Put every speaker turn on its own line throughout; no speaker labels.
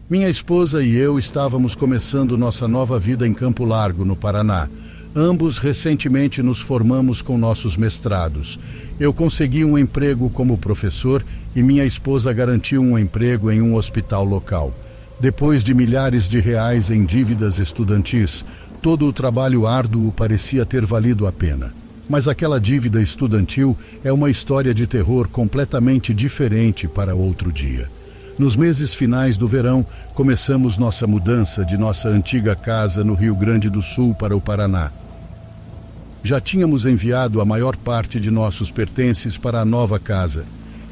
Minha esposa e eu estávamos começando nossa nova vida em Campo Largo, no Paraná. Ambos recentemente nos formamos com nossos mestrados. Eu consegui um emprego como professor e minha esposa garantiu um emprego em um hospital local. Depois de milhares de reais em dívidas estudantis, todo o trabalho árduo parecia ter valido a pena. Mas aquela dívida estudantil é uma história de terror completamente diferente para outro dia. Nos meses finais do verão, começamos nossa mudança de nossa antiga casa no Rio Grande do Sul para o Paraná. Já tínhamos enviado a maior parte de nossos pertences para a nova casa,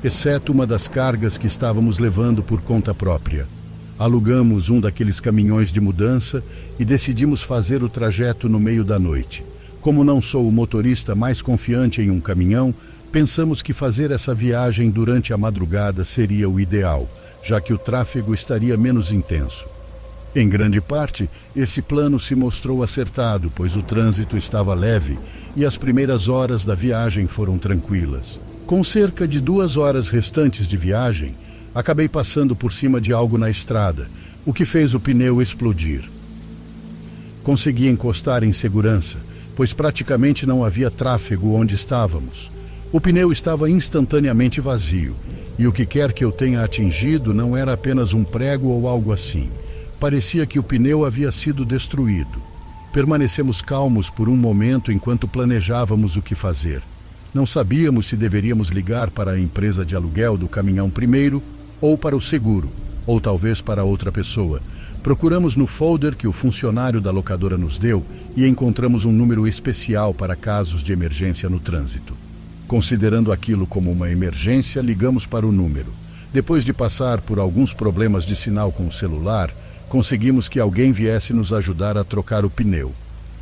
exceto uma das cargas que estávamos levando por conta própria. Alugamos um daqueles caminhões de mudança e decidimos fazer o trajeto no meio da noite. Como não sou o motorista mais confiante em um caminhão, pensamos que fazer essa viagem durante a madrugada seria o ideal, já que o tráfego estaria menos intenso. Em grande parte, esse plano se mostrou acertado, pois o trânsito estava leve e as primeiras horas da viagem foram tranquilas. Com cerca de 2 horas restantes de viagem, acabei passando por cima de algo na estrada, o que fez o pneu explodir. Consegui encostar em segurança, pois praticamente não havia tráfego onde estávamos. O pneu estava instantaneamente vazio, e o que quer que eu tenha atingido não era apenas um prego ou algo assim. Parecia que o pneu havia sido destruído. Permanecemos calmos por um momento enquanto planejávamos o que fazer. Não sabíamos se deveríamos ligar para a empresa de aluguel do caminhão primeiro, ou para o seguro, ou talvez para outra pessoa. Procuramos no folder que o funcionário da locadora nos deu e encontramos um número especial para casos de emergência no trânsito. Considerando aquilo como uma emergência, ligamos para o número. Depois de passar por alguns problemas de sinal com o celular, conseguimos que alguém viesse nos ajudar a trocar o pneu.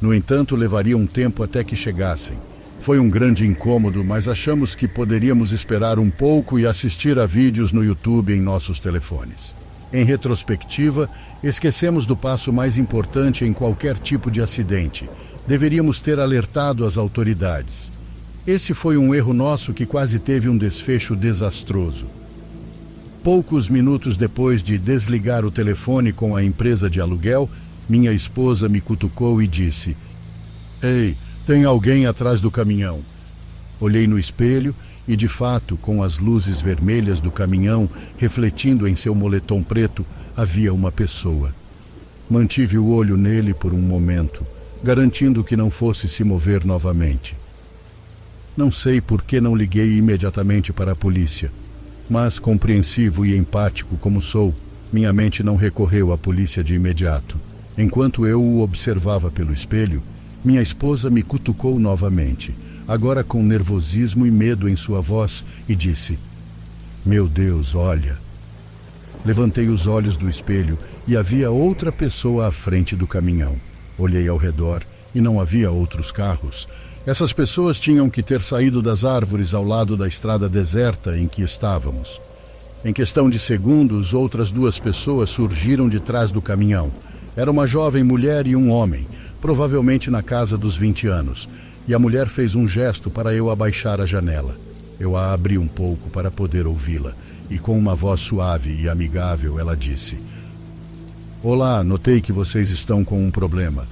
No entanto, levaria um tempo até que chegassem. Foi um grande incômodo, mas achamos que poderíamos esperar um pouco e assistir a vídeos no YouTube em nossos telefones. Em retrospectiva, esquecemos do passo mais importante em qualquer tipo de acidente. Deveríamos ter alertado as autoridades. Esse foi um erro nosso que quase teve um desfecho desastroso. Poucos minutos depois de desligar o telefone com a empresa de aluguel, minha esposa me cutucou e disse: "Ei, tem alguém atrás do caminhão." Olhei no espelho e, de fato, com as luzes vermelhas do caminhão refletindo em seu moletom preto, havia uma pessoa. Mantive o olho nele por um momento, garantindo que não fosse se mover novamente. Não sei por que não liguei imediatamente para a polícia, mas, compreensivo e empático como sou, minha mente não recorreu à polícia de imediato. Enquanto eu o observava pelo espelho, minha esposa me cutucou novamente, agora com nervosismo e medo em sua voz, e disse: "Meu Deus, olha." Levantei os olhos do espelho e havia outra pessoa à frente do caminhão. Olhei ao redor e não havia outros carros. Essas pessoas tinham que ter saído das árvores ao lado da estrada deserta em que estávamos. Em questão de segundos, outras 2 pessoas surgiram de trás do caminhão. Era uma jovem mulher e um homem, provavelmente na casa dos 20 anos, e a mulher fez um gesto para eu abaixar a janela. Eu a abri um pouco para poder ouvi-la, e com uma voz suave e amigável ela disse: "Olá, notei que vocês estão com um problema.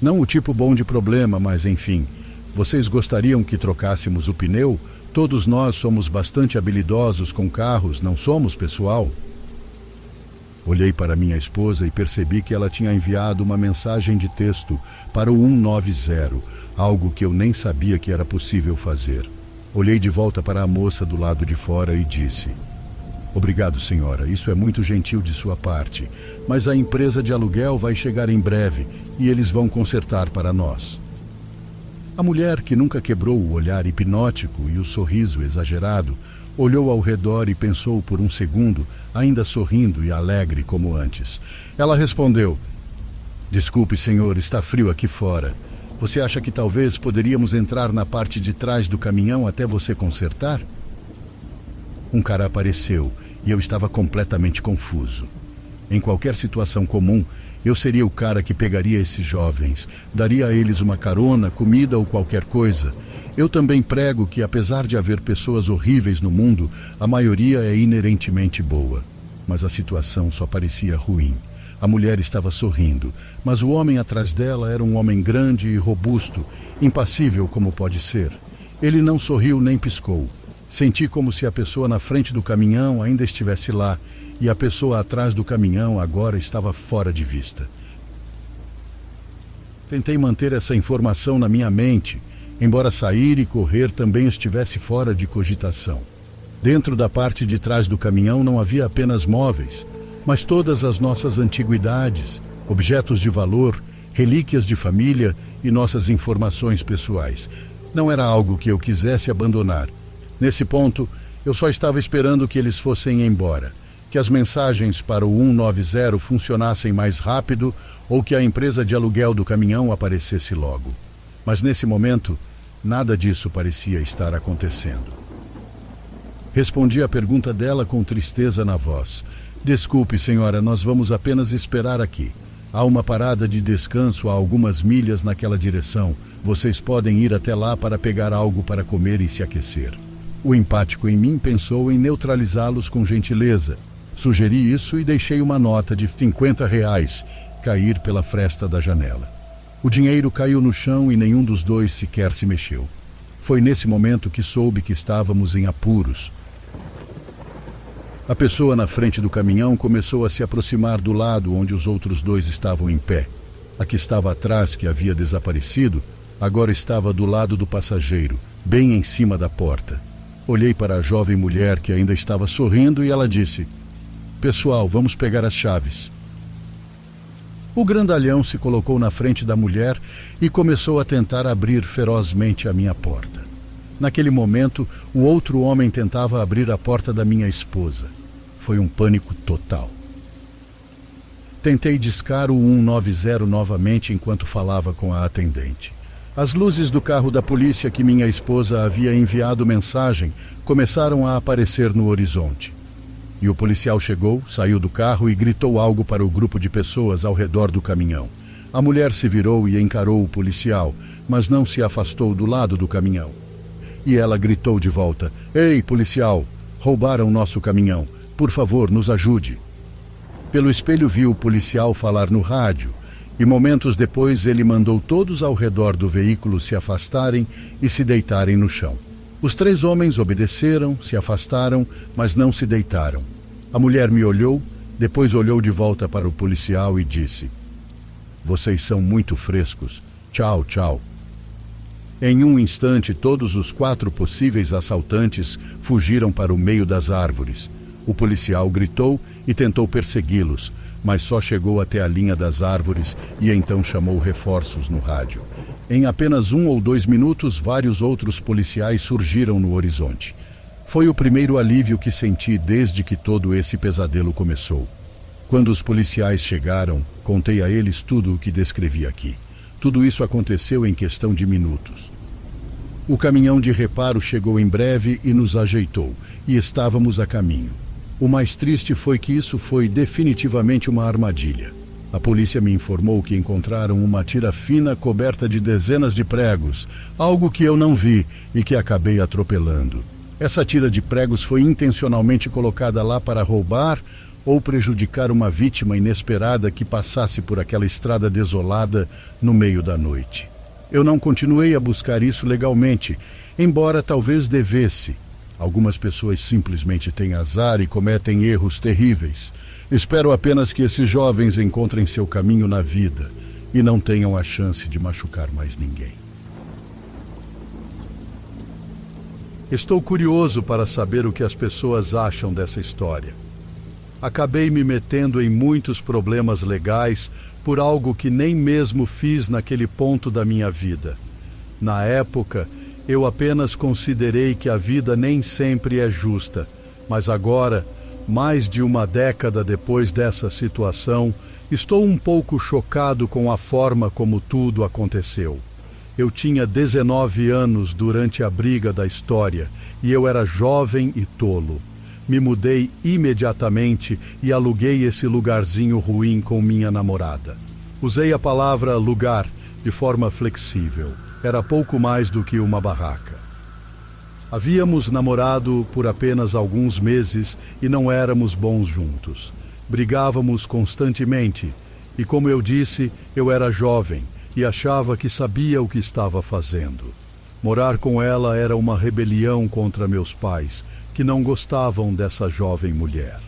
Não o tipo bom de problema, mas enfim, vocês gostariam que trocássemos o pneu? Todos nós somos bastante habilidosos com carros, não somos, pessoal?" Olhei para minha esposa e percebi que ela tinha enviado uma mensagem de texto para o 190, algo que eu nem sabia que era possível fazer. Olhei de volta para a moça do lado de fora e disse: "Obrigado, senhora, isso é muito gentil de sua parte, mas a empresa de aluguel vai chegar em breve e eles vão consertar para nós." A mulher, que nunca quebrou o olhar hipnótico e o sorriso exagerado, olhou ao redor e pensou por um segundo, ainda sorrindo e alegre como antes. Ela respondeu: "Desculpe, senhor, está frio aqui fora. Você acha que talvez poderíamos entrar na parte de trás do caminhão até você consertar?" Um cara apareceu e eu estava completamente confuso. Em qualquer situação comum, eu seria o cara que pegaria esses jovens, daria a eles uma carona, comida ou qualquer coisa. Eu também prego que, apesar de haver pessoas horríveis no mundo, a maioria é inerentemente boa. Mas a situação só parecia ruim. A mulher estava sorrindo, mas o homem atrás dela era um homem grande e robusto, impassível como pode ser. Ele não sorriu nem piscou. Senti como se a pessoa na frente do caminhão ainda estivesse lá, e a pessoa atrás do caminhão agora estava fora de vista. Tentei manter essa informação na minha mente, embora sair e correr também estivesse fora de cogitação. Dentro da parte de trás do caminhão não havia apenas móveis, mas todas as nossas antiguidades, objetos de valor, relíquias de família e nossas informações pessoais. Não era algo que eu quisesse abandonar. Nesse ponto, eu só estava esperando que eles fossem embora, que as mensagens para o 190 funcionassem mais rápido ou que a empresa de aluguel do caminhão aparecesse logo. Mas nesse momento, nada disso parecia estar acontecendo. Respondi à pergunta dela com tristeza na voz. Desculpe, senhora, nós vamos apenas esperar aqui. Há uma parada de descanso a algumas milhas naquela direção. Vocês podem ir até lá para pegar algo para comer e se aquecer. O empático em mim pensou em neutralizá-los com gentileza. Sugeri isso e deixei uma nota de R$ 50 cair pela fresta da janela. O dinheiro caiu no chão e nenhum dos dois sequer se mexeu. Foi nesse momento que soube que estávamos em apuros. A pessoa na frente do caminhão começou a se aproximar do lado onde os outros dois estavam em pé. A que estava atrás, que havia desaparecido, agora estava do lado do passageiro, bem em cima da porta. Olhei para a jovem mulher que ainda estava sorrindo e ela disse: "Pessoal, vamos pegar as chaves." O grandalhão se colocou na frente da mulher e começou a tentar abrir ferozmente a minha porta. Naquele momento, o outro homem tentava abrir a porta da minha esposa. Foi um pânico total. Tentei discar o 190 novamente enquanto falava com a atendente. As luzes do carro da polícia que minha esposa havia enviado mensagem começaram a aparecer no horizonte. E o policial chegou, saiu do carro e gritou algo para o grupo de pessoas ao redor do caminhão. A mulher se virou e encarou o policial, mas não se afastou do lado do caminhão. E ela gritou de volta: "Ei, policial, roubaram nosso caminhão. Por favor, nos ajude." Pelo espelho vi o policial falar no rádio, e momentos depois ele mandou todos ao redor do veículo se afastarem e se deitarem no chão. Os 3 homens obedeceram, se afastaram, mas não se deitaram. A mulher me olhou, depois olhou de volta para o policial e disse: "Vocês são muito frescos. Tchau, tchau." Em um instante, todos os 4 possíveis assaltantes fugiram para o meio das árvores. O policial gritou e tentou persegui-los, mas só chegou até a linha das árvores e então chamou reforços no rádio. Em apenas 1 ou 2 minutos, vários outros policiais surgiram no horizonte. Foi o primeiro alívio que senti desde que todo esse pesadelo começou. Quando os policiais chegaram, contei a eles tudo o que descrevi aqui. Tudo isso aconteceu em questão de minutos. O caminhão de reparo chegou em breve e nos ajeitou, e estávamos a caminho. O mais triste foi que isso foi definitivamente uma armadilha. A polícia me informou que encontraram uma tira fina coberta de dezenas de pregos, algo que eu não vi e que acabei atropelando. Essa tira de pregos foi intencionalmente colocada lá para roubar ou prejudicar uma vítima inesperada que passasse por aquela estrada desolada no meio da noite. Eu não continuei a buscar isso legalmente, embora talvez devesse. Algumas pessoas simplesmente têm azar e cometem erros terríveis. Espero apenas que esses jovens encontrem seu caminho na vida e não tenham a chance de machucar mais ninguém. Estou curioso para saber o que as pessoas acham dessa história. Acabei me metendo em muitos problemas legais por algo que nem mesmo fiz naquele ponto da minha vida. Na época, eu apenas considerei que a vida nem sempre é justa, mas agora, mais de uma década depois dessa situação, estou um pouco chocado com a forma como tudo aconteceu. Eu tinha 19 anos durante a briga da história e eu era jovem e tolo. Me mudei imediatamente e aluguei esse lugarzinho ruim com minha namorada. Usei a palavra lugar de forma flexível. Era pouco mais do que uma barraca. Havíamos namorado por apenas alguns meses e não éramos bons juntos. Brigávamos constantemente e, como eu disse, eu era jovem e achava que sabia o que estava fazendo. Morar com ela era uma rebelião contra meus pais, que não gostavam dessa jovem mulher.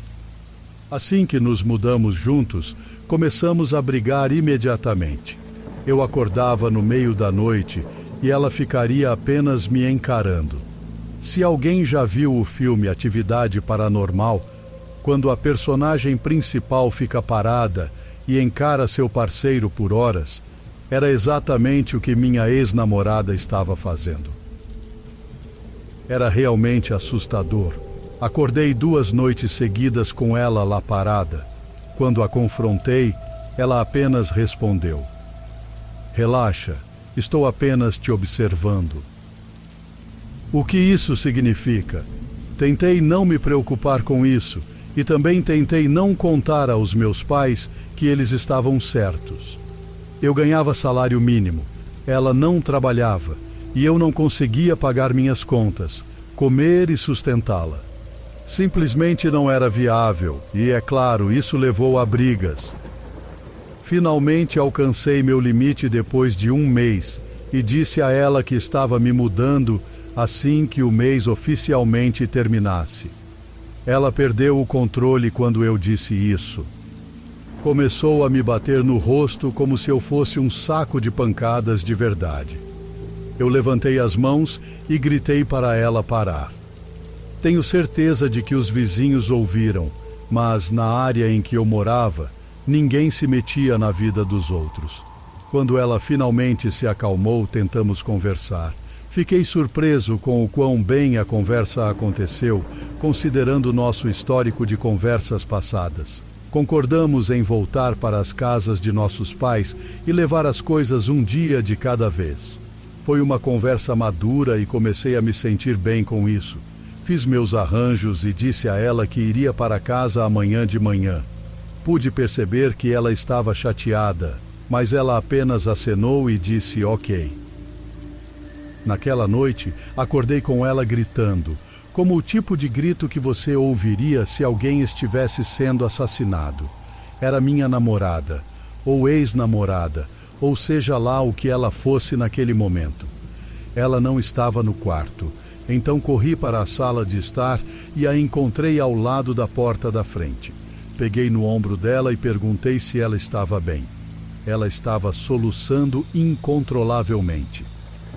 Assim que nos mudamos juntos, começamos a brigar imediatamente. Eu acordava no meio da noite e ela ficaria apenas me encarando. Se alguém já viu o filme Atividade Paranormal, quando a personagem principal fica parada e encara seu parceiro por horas, era exatamente o que minha ex-namorada estava fazendo. Era realmente assustador. Acordei 2 noites seguidas com ela lá parada. Quando a confrontei, ela apenas respondeu: "Relaxa, estou apenas te observando." O que isso significa? Tentei não me preocupar com isso e também tentei não contar aos meus pais que eles estavam certos. Eu ganhava salário mínimo, ela não trabalhava e eu não conseguia pagar minhas contas, comer e sustentá-la. Simplesmente não era viável e, é claro, isso levou a brigas. Finalmente alcancei meu limite depois de 1 mês e disse a ela que estava me mudando assim que o mês oficialmente terminasse. Ela perdeu o controle quando eu disse isso. Começou a me bater no rosto como se eu fosse um saco de pancadas de verdade. Eu levantei as mãos e gritei para ela parar. Tenho certeza de que os vizinhos ouviram, mas na área em que eu morava, ninguém se metia na vida dos outros. Quando ela finalmente se acalmou, tentamos conversar. Fiquei surpreso com o quão bem a conversa aconteceu, considerando nosso histórico de conversas passadas. Concordamos em voltar para as casas de nossos pais e levar as coisas um dia de cada vez. Foi uma conversa madura e comecei a me sentir bem com isso. Fiz meus arranjos e disse a ela que iria para casa amanhã de manhã. Pude perceber que ela estava chateada, mas ela apenas acenou e disse ok. Naquela noite, acordei com ela gritando, como o tipo de grito que você ouviria se alguém estivesse sendo assassinado. Era minha namorada, ou ex-namorada, ou seja lá o que ela fosse naquele momento. Ela não estava no quarto, então corri para a sala de estar e a encontrei ao lado da porta da frente. Peguei no ombro dela e perguntei se ela estava bem. Ela estava soluçando incontrolavelmente.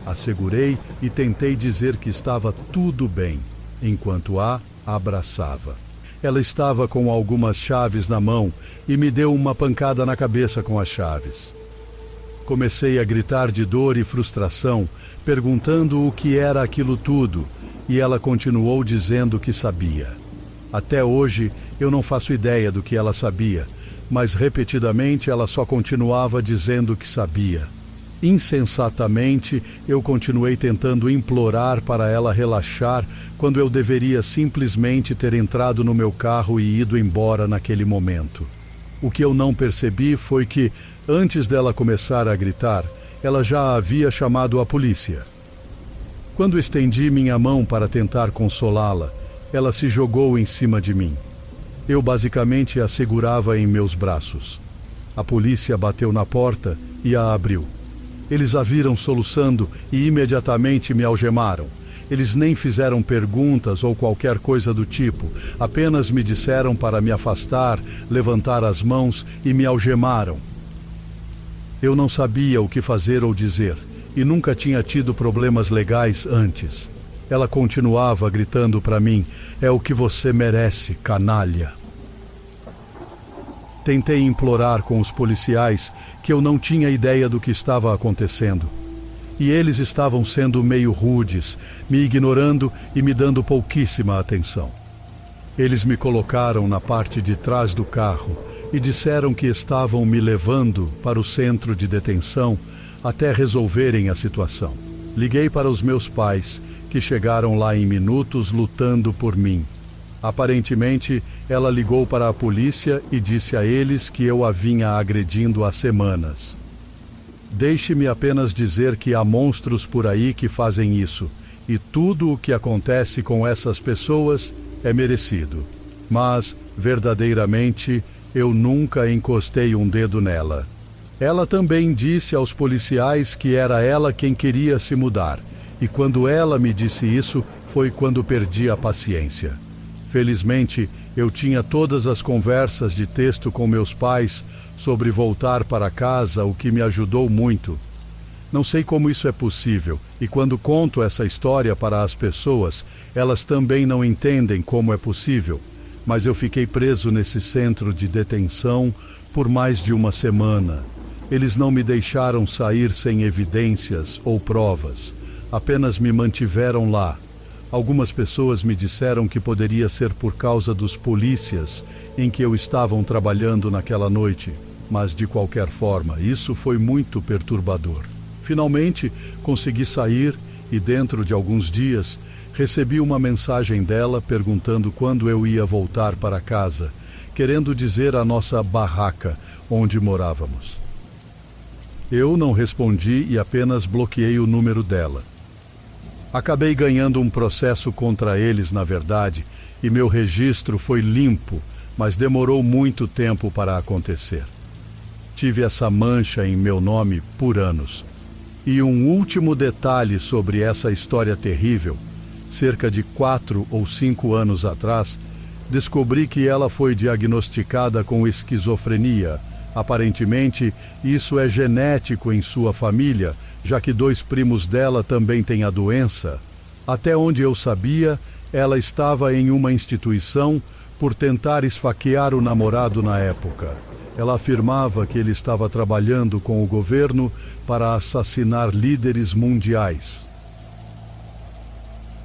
Assegurei e tentei dizer que estava tudo bem, enquanto a abraçava. Ela estava com algumas chaves na mão e me deu uma pancada na cabeça com as chaves. Comecei a gritar de dor e frustração, perguntando o que era aquilo tudo, e ela continuou dizendo que sabia. Até hoje, eu não faço ideia do que ela sabia, mas repetidamente ela só continuava dizendo que sabia. Insensatamente, eu continuei tentando implorar para ela relaxar quando eu deveria simplesmente ter entrado no meu carro e ido embora naquele momento. O que eu não percebi foi que, antes dela começar a gritar, ela já havia chamado a polícia. Quando estendi minha mão para tentar consolá-la, ela se jogou em cima de mim. Eu basicamente a segurava em meus braços. A polícia bateu na porta e a abriu. Eles a viram soluçando e imediatamente me algemaram. Eles nem fizeram perguntas ou qualquer coisa do tipo, apenas me disseram para me afastar, levantar as mãos e me algemaram. Eu não sabia o que fazer ou dizer e nunca tinha tido problemas legais antes. Ela continuava gritando para mim: "É o que você merece, canalha." Tentei implorar com os policiais que eu não tinha ideia do que estava acontecendo. E eles estavam sendo meio rudes, me ignorando e me dando pouquíssima atenção. Eles me colocaram na parte de trás do carro e disseram que estavam me levando para o centro de detenção até resolverem a situação. Liguei para os meus pais, que chegaram lá em minutos lutando por mim. Aparentemente, ela ligou para a polícia e disse a eles que eu a vinha agredindo há semanas. Deixe-me apenas dizer que há monstros por aí que fazem isso, e tudo o que acontece com essas pessoas é merecido. Mas, verdadeiramente, eu nunca encostei um dedo nela. Ela também disse aos policiais que era ela quem queria se mudar, e quando ela me disse isso, foi quando perdi a paciência. Felizmente, eu tinha todas as conversas de texto com meus pais sobre voltar para casa, o que me ajudou muito. Não sei como isso é possível, e quando conto essa história para as pessoas, elas também não entendem como é possível, mas eu fiquei preso nesse centro de detenção por mais de uma semana. Eles não me deixaram sair sem evidências ou provas, apenas me mantiveram lá. Algumas pessoas me disseram que poderia ser por causa dos polícias em que eu estava trabalhando naquela noite, mas de qualquer forma, isso foi muito perturbador. Finalmente, consegui sair e dentro de alguns dias, recebi uma mensagem dela perguntando quando eu ia voltar para casa, querendo dizer a nossa barraca onde morávamos. Eu não respondi e apenas bloqueei o número dela. Acabei ganhando um processo contra eles, na verdade, e meu registro foi limpo, mas demorou muito tempo para acontecer. Tive essa mancha em meu nome por anos. E um último detalhe sobre essa história terrível: cerca de 4 ou 5 anos atrás, descobri que ela foi diagnosticada com esquizofrenia. Aparentemente, isso é genético em sua família, já que 2 primos dela também têm a doença. Até onde eu sabia, ela estava em uma instituição por tentar esfaquear o namorado na época. Ela afirmava que ele estava trabalhando com o governo para assassinar líderes mundiais.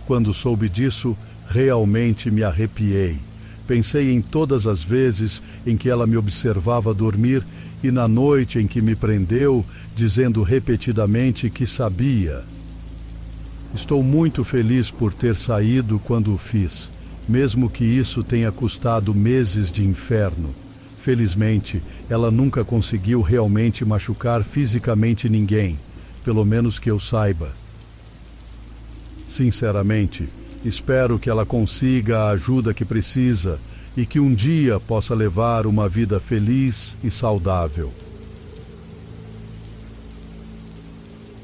Quando soube disso, realmente me arrepiei. Pensei em todas as vezes em que ela me observava dormir e na noite em que me prendeu, dizendo repetidamente que sabia. Estou muito feliz por ter saído quando o fiz, mesmo que isso tenha custado meses de inferno. Felizmente, ela nunca conseguiu realmente machucar fisicamente ninguém, pelo menos que eu saiba. Sinceramente, espero que ela consiga a ajuda que precisa e que um dia possa levar uma vida feliz e saudável.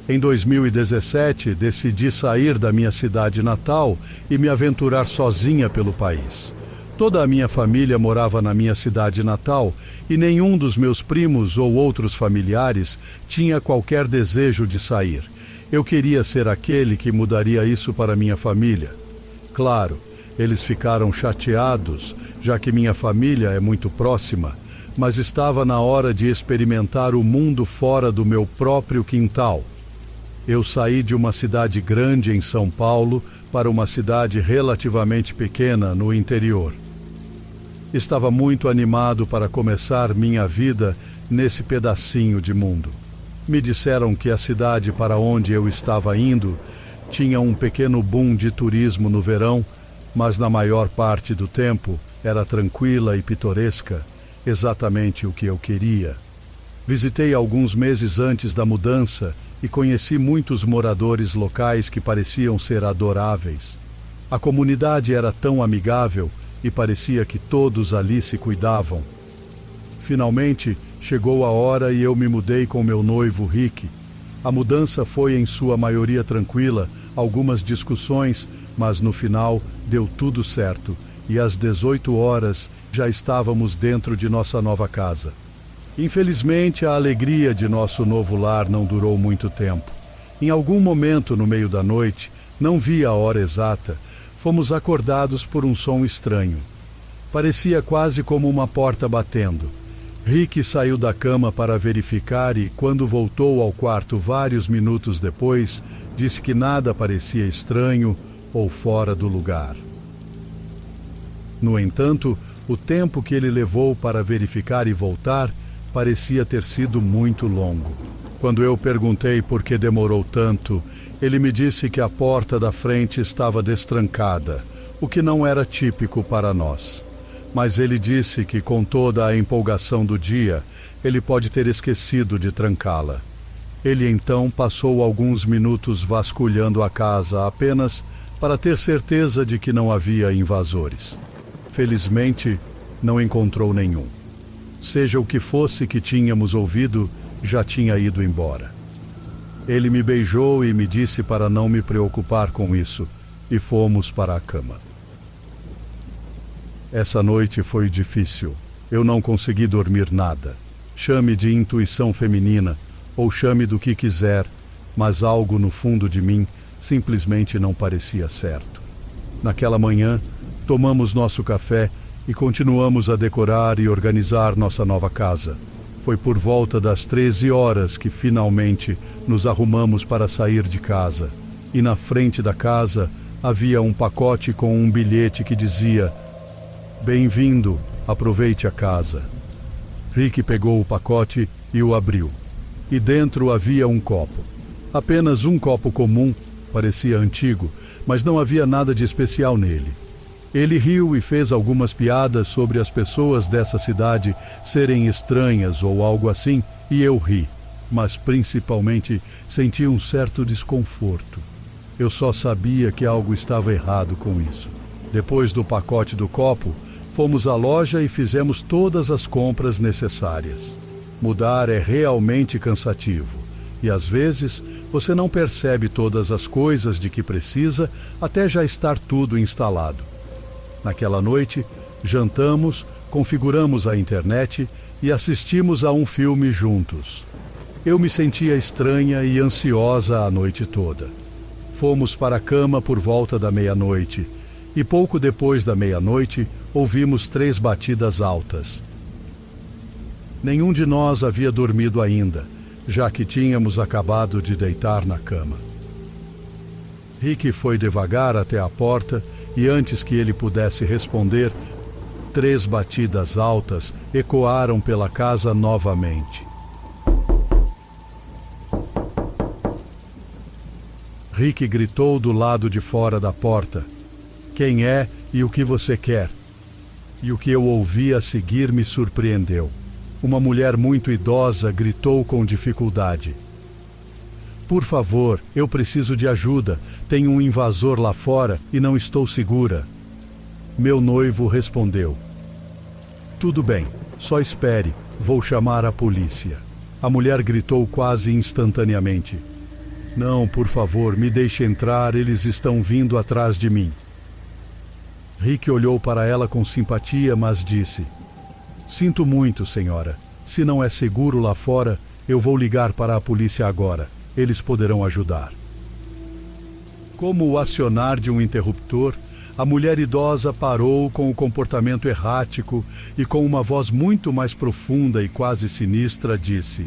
Em 2017, decidi sair da minha cidade natal e me aventurar sozinha pelo país. Toda a minha família morava na minha cidade natal e nenhum dos meus primos ou outros familiares tinha qualquer desejo de sair. Eu queria ser aquele que mudaria isso para minha família. Claro, eles ficaram chateados, já que minha família é muito próxima, mas estava na hora de experimentar o mundo fora do meu próprio quintal. Eu saí de uma cidade grande em São Paulo para uma cidade relativamente pequena no interior. Estava muito animado para começar minha vida nesse pedacinho de mundo. Me disseram que a cidade para onde eu estava indo tinha um pequeno boom de turismo no verão, mas na maior parte do tempo era tranquila e pitoresca, exatamente o que eu queria. Visitei alguns meses antes da mudança e conheci muitos moradores locais que pareciam ser adoráveis. A comunidade era tão amigável e parecia que todos ali se cuidavam. Finalmente, chegou a hora e eu me mudei com meu noivo Rick. A mudança foi em sua maioria tranquila, algumas discussões, mas no final deu tudo certo e às 18 horas já estávamos dentro de nossa nova casa. Infelizmente, a alegria de nosso novo lar não durou muito tempo. Em algum momento no meio da noite, não vi a hora exata, fomos acordados por um som estranho. Parecia quase como uma porta batendo. Rick saiu da cama para verificar e, quando voltou ao quarto vários minutos depois, disse que nada parecia estranho ou fora do lugar. No entanto, o tempo que ele levou para verificar e voltar parecia ter sido muito longo. Quando eu perguntei por que demorou tanto, ele me disse que a porta da frente estava destrancada, o que não era típico para nós. Mas ele disse que, com toda a empolgação do dia, ele pode ter esquecido de trancá-la. Ele então passou alguns minutos vasculhando a casa apenas para ter certeza de que não havia invasores. Felizmente, não encontrou nenhum. Seja o que fosse que tínhamos ouvido, já tinha ido embora. Ele me beijou e me disse para não me preocupar com isso, e fomos para a cama. Essa noite foi difícil. Eu não consegui dormir nada. Chame de intuição feminina, ou chame do que quiser, mas algo no fundo de mim simplesmente não parecia certo. Naquela manhã, tomamos nosso café e continuamos a decorar e organizar nossa nova casa. Foi por volta das 13 horas que finalmente nos arrumamos para sair de casa. E na frente da casa havia um pacote com um bilhete que dizia: "Bem-vindo, aproveite a casa." Rick pegou o pacote e o abriu. E dentro havia um copo. Apenas um copo comum, parecia antigo, mas não havia nada de especial nele. Ele riu e fez algumas piadas sobre as pessoas dessa cidade serem estranhas ou algo assim, e eu ri, mas principalmente senti um certo desconforto. Eu só sabia que algo estava errado com isso. Depois do pacote do copo, fomos à loja e fizemos todas as compras necessárias. Mudar é realmente cansativo, e às vezes você não percebe todas as coisas de que precisa até já estar tudo instalado. Naquela noite, jantamos, configuramos a internet e assistimos a um filme juntos. Eu me sentia estranha e ansiosa a noite toda. Fomos para a cama por volta da meia-noite, e pouco depois da meia-noite, ouvimos 3 batidas altas. Nenhum de nós havia dormido ainda, já que tínhamos acabado de deitar na cama. Rick foi devagar até a porta e antes que ele pudesse responder, 3 batidas altas ecoaram pela casa novamente. Rick gritou do lado de fora da porta: "Quem é e o que você quer?" E o que eu ouvi a seguir me surpreendeu. Uma mulher muito idosa gritou com dificuldade: "Por favor, eu preciso de ajuda. Tem um invasor lá fora e não estou segura." Meu noivo respondeu: "Tudo bem, só espere, vou chamar a polícia." A mulher gritou quase instantaneamente: "Não, por favor, me deixe entrar, eles estão vindo atrás de mim." Rick olhou para ela com simpatia, mas disse: "Sinto muito, senhora. Se não é seguro lá fora, eu vou ligar para a polícia agora. Eles poderão ajudar." Como o acionar de um interruptor, a mulher idosa parou com o comportamento errático e com uma voz muito mais profunda e quase sinistra disse: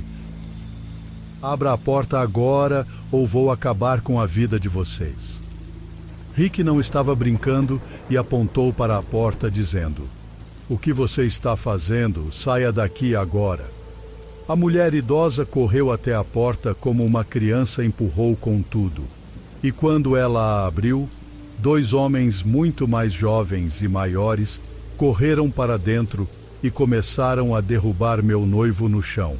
"Abra a porta agora ou vou acabar com a vida de vocês." Rick não estava brincando e apontou para a porta dizendo: "O que você está fazendo? Saia daqui agora." A mulher idosa correu até a porta como uma criança empurrou com tudo. E quando ela a abriu, 2 homens muito mais jovens e maiores correram para dentro e começaram a derrubar meu noivo no chão.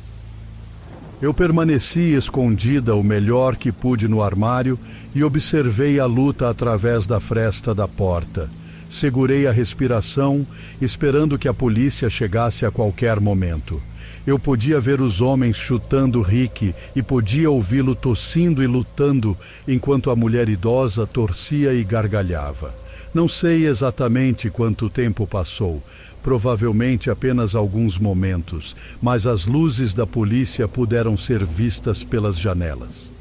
Eu permaneci escondida o melhor que pude no armário e observei a luta através da fresta da porta. Segurei a respiração, esperando que a polícia chegasse a qualquer momento. Eu podia ver os homens chutando Rick e podia ouvi-lo tossindo e lutando enquanto a mulher idosa torcia e gargalhava. Não sei exatamente quanto tempo passou, provavelmente apenas alguns momentos, mas as luzes da polícia puderam ser vistas pelas janelas.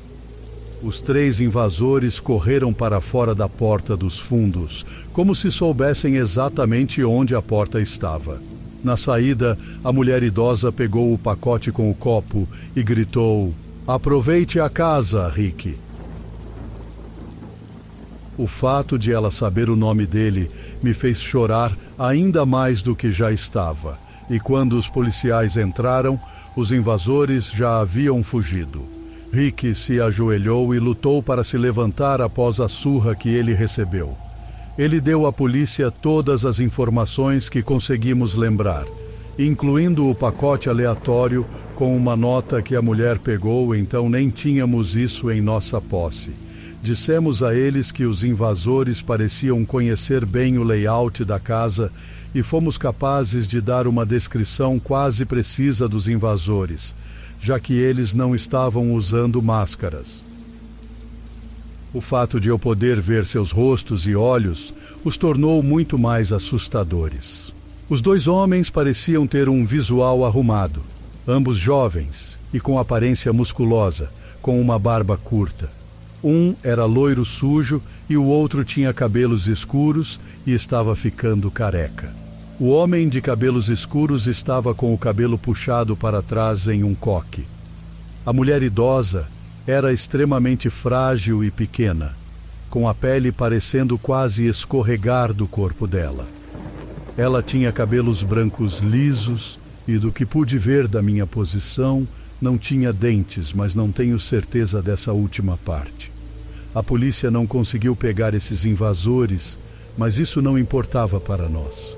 Os 3 invasores correram para fora da porta dos fundos, como se soubessem exatamente onde a porta estava. Na saída, a mulher idosa pegou o pacote com o copo e gritou: "Aproveite a casa, Rick." O fato de ela saber o nome dele me fez chorar ainda mais do que já estava, e quando os policiais entraram, os invasores já haviam fugido. Rick se ajoelhou e lutou para se levantar após a surra que ele recebeu. Ele deu à polícia todas as informações que conseguimos lembrar, incluindo o pacote aleatório com uma nota que a mulher pegou, então nem tínhamos isso em nossa posse. Dissemos a eles que os invasores pareciam conhecer bem o layout da casa e fomos capazes de dar uma descrição quase precisa dos invasores, já que eles não estavam usando máscaras. O fato de eu poder ver seus rostos e olhos os tornou muito mais assustadores. Os dois homens pareciam ter um visual arrumado, ambos jovens e com aparência musculosa, com uma barba curta. Um era loiro sujo e o outro tinha cabelos escuros e estava ficando careca. O homem de cabelos escuros estava com o cabelo puxado para trás em um coque. A mulher idosa era extremamente frágil e pequena, com a pele parecendo quase escorregar do corpo dela. Ela tinha cabelos brancos lisos e, do que pude ver da minha posição, não tinha dentes, mas não tenho certeza dessa última parte. A polícia não conseguiu pegar esses invasores, mas isso não importava para nós.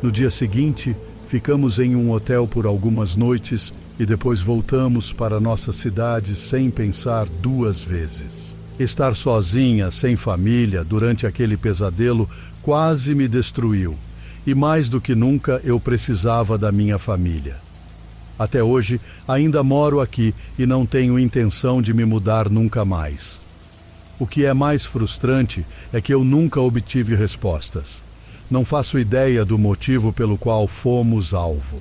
No dia seguinte, ficamos em um hotel por algumas noites e depois voltamos para nossa cidade sem pensar duas vezes. Estar sozinha, sem família, durante aquele pesadelo quase me destruiu. E mais do que nunca eu precisava da minha família. Até hoje ainda moro aqui e não tenho intenção de me mudar nunca mais. O que é mais frustrante é que eu nunca obtive respostas. Não faço ideia do motivo pelo qual fomos alvo.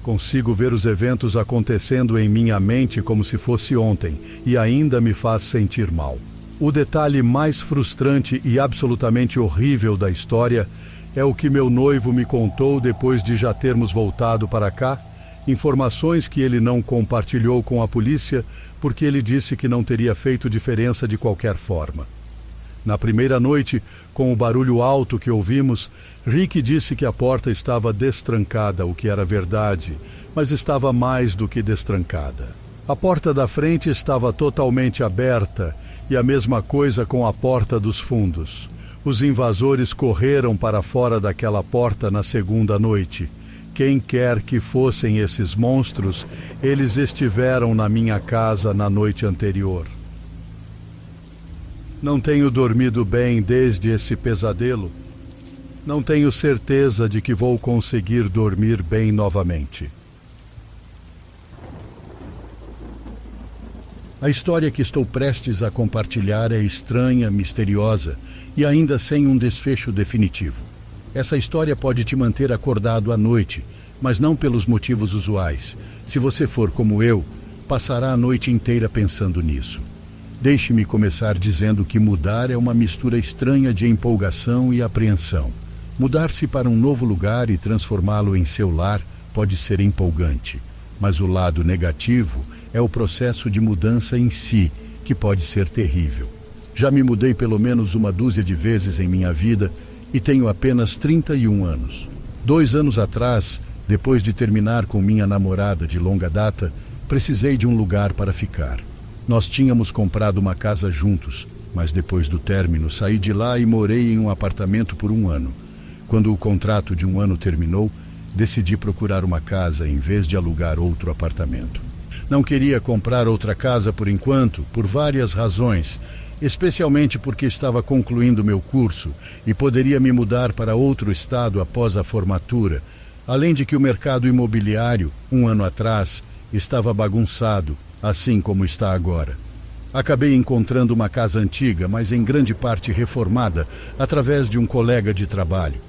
Consigo ver os eventos acontecendo em minha mente como se fosse ontem e ainda me faz sentir mal. O detalhe mais frustrante e absolutamente horrível da história é o que meu noivo me contou depois de já termos voltado para cá, informações que ele não compartilhou com a polícia porque ele disse que não teria feito diferença de qualquer forma. Na primeira noite, com o barulho alto que ouvimos, Rick disse que a porta estava destrancada, o que era verdade, mas estava mais do que destrancada. A porta da frente estava totalmente aberta e a mesma coisa com a porta dos fundos. Os invasores correram para fora daquela porta na segunda noite. Quem quer que fossem esses monstros, eles estiveram na minha casa na noite anterior. Não tenho dormido bem desde esse pesadelo. Não tenho certeza de que vou conseguir dormir bem novamente. A história que estou prestes a compartilhar é estranha, misteriosa e ainda sem um desfecho definitivo. Essa história pode te manter acordado à noite, mas não pelos motivos usuais. Se você for como eu, passará a noite inteira pensando nisso. Deixe-me começar dizendo que mudar é uma mistura estranha de empolgação e apreensão. Mudar-se para um novo lugar e transformá-lo em seu lar pode ser empolgante, mas o lado negativo é o processo de mudança em si, que pode ser terrível. Já me mudei pelo menos uma dúzia de vezes em minha vida e tenho apenas 31 anos. 2 anos atrás, depois de terminar com minha namorada de longa data, precisei de um lugar para ficar. Nós tínhamos comprado uma casa juntos, mas depois do término saí de lá e morei em um apartamento por 1 ano. Quando o contrato de 1 ano terminou, decidi procurar uma casa em vez de alugar outro apartamento. Não queria comprar outra casa por enquanto, por várias razões, especialmente porque estava concluindo meu curso e poderia me mudar para outro estado após a formatura, além de que o mercado imobiliário, 1 ano atrás, estava bagunçado, assim como está agora. Acabei encontrando uma casa antiga, mas em grande parte reformada, através de um colega de trabalho.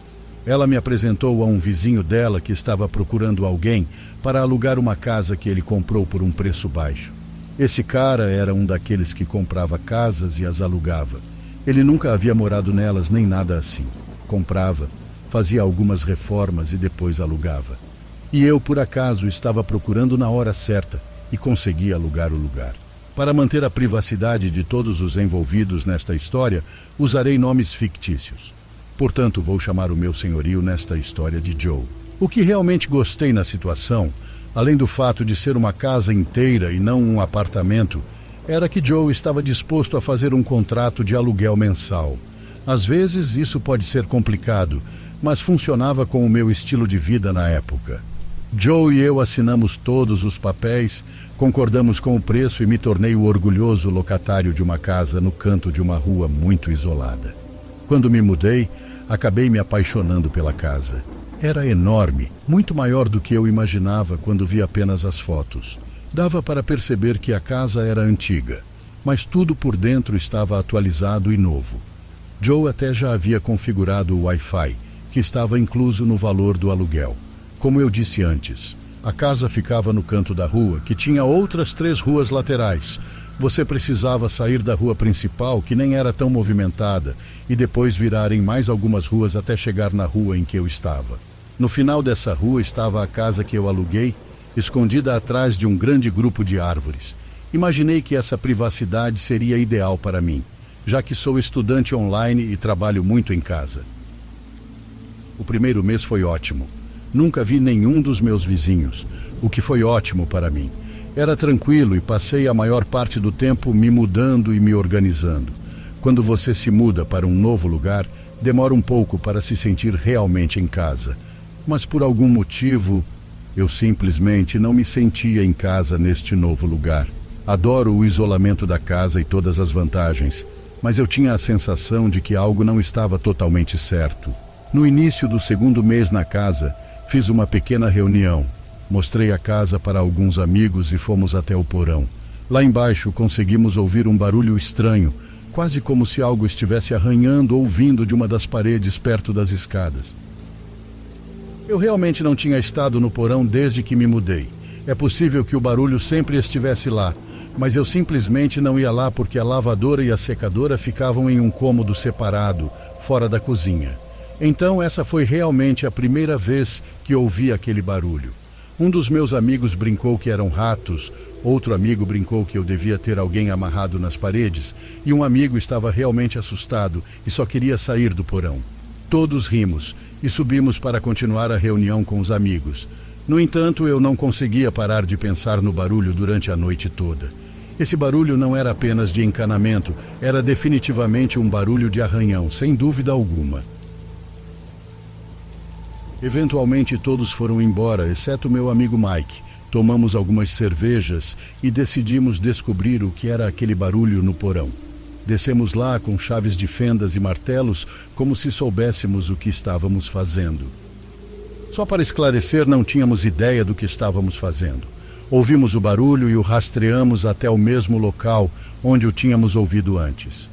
Ela me apresentou a um vizinho dela que estava procurando alguém para alugar uma casa que ele comprou por um preço baixo. Esse cara era um daqueles que comprava casas e as alugava. Ele nunca havia morado nelas nem nada assim. Comprava, fazia algumas reformas e depois alugava. E eu, por acaso, estava procurando na hora certa e consegui alugar o lugar. Para manter a privacidade de todos os envolvidos nesta história, usarei nomes fictícios. Portanto, vou chamar o meu senhorio nesta história de Joe. O que realmente gostei na situação, além do fato de ser uma casa inteira e não um apartamento, era que Joe estava disposto a fazer um contrato de aluguel mensal. Às vezes isso pode ser complicado, mas funcionava com o meu estilo de vida na época. Joe e eu assinamos todos os papéis, concordamos com o preço e me tornei o orgulhoso locatário de uma casa no canto de uma rua muito isolada. Quando me mudei, acabei me apaixonando pela casa. Era enorme, muito maior do que eu imaginava quando vi apenas as fotos. Dava para perceber que a casa era antiga, mas tudo por dentro estava atualizado e novo. Joe até já havia configurado o Wi-Fi, que estava incluso no valor do aluguel. Como eu disse antes, a casa ficava no canto da rua, que tinha outras 3 ruas laterais. Você precisava sair da rua principal, que nem era tão movimentada, e depois virar em mais algumas ruas até chegar na rua em que eu estava. No final dessa rua estava a casa que eu aluguei, escondida atrás de um grande grupo de árvores. Imaginei que essa privacidade seria ideal para mim, já que sou estudante online e trabalho muito em casa. O primeiro mês foi ótimo. Nunca vi nenhum dos meus vizinhos, o que foi ótimo para mim. Era tranquilo e passei a maior parte do tempo me mudando e me organizando. Quando você se muda para um novo lugar, demora um pouco para se sentir realmente em casa. Mas por algum motivo, eu simplesmente não me sentia em casa neste novo lugar. Adoro o isolamento da casa e todas as vantagens, mas eu tinha a sensação de que algo não estava totalmente certo. No início do segundo mês na casa, fiz uma pequena reunião. Mostrei a casa para alguns amigos e fomos até o porão. Lá embaixo conseguimos ouvir um barulho estranho, quase como se algo estivesse arranhando ou vindo de uma das paredes perto das escadas. Eu realmente não tinha estado no porão desde que me mudei. É possível que o barulho sempre estivesse lá, mas eu simplesmente não ia lá porque a lavadora e a secadora ficavam em um cômodo separado, fora da cozinha. Então essa foi realmente a primeira vez que ouvi aquele barulho. Um dos meus amigos brincou que eram ratos, outro amigo brincou que eu devia ter alguém amarrado nas paredes, e um amigo estava realmente assustado e só queria sair do porão. Todos rimos e subimos para continuar a reunião com os amigos. No entanto, eu não conseguia parar de pensar no barulho durante a noite toda. Esse barulho não era apenas de encanamento, era definitivamente um barulho de arranhão, sem dúvida alguma. Eventualmente todos foram embora, exceto meu amigo Mike. Tomamos algumas cervejas e decidimos descobrir o que era aquele barulho no porão. Descemos lá com chaves de fendas e martelos, como se soubéssemos o que estávamos fazendo. Só para esclarecer, não tínhamos ideia do que estávamos fazendo. Ouvimos o barulho e o rastreamos até o mesmo local onde o tínhamos ouvido antes.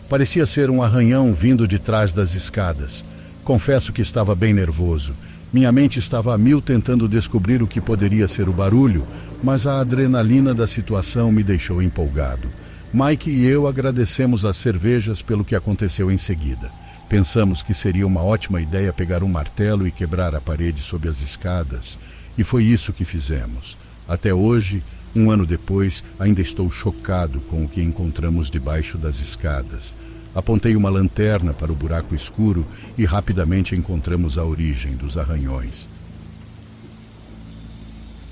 Parecia ser um arranhão vindo de trás das escadas. Confesso que estava bem nervoso. Minha mente estava a mil tentando descobrir o que poderia ser o barulho, mas a adrenalina da situação me deixou empolgado. Mike e eu agradecemos as cervejas pelo que aconteceu em seguida. Pensamos que seria uma ótima ideia pegar um martelo e quebrar a parede sob as escadas, e foi isso que fizemos. Até hoje, 1 ano depois, ainda estou chocado com o que encontramos debaixo das escadas. Apontei uma lanterna para o buraco escuro e rapidamente encontramos a origem dos arranhões.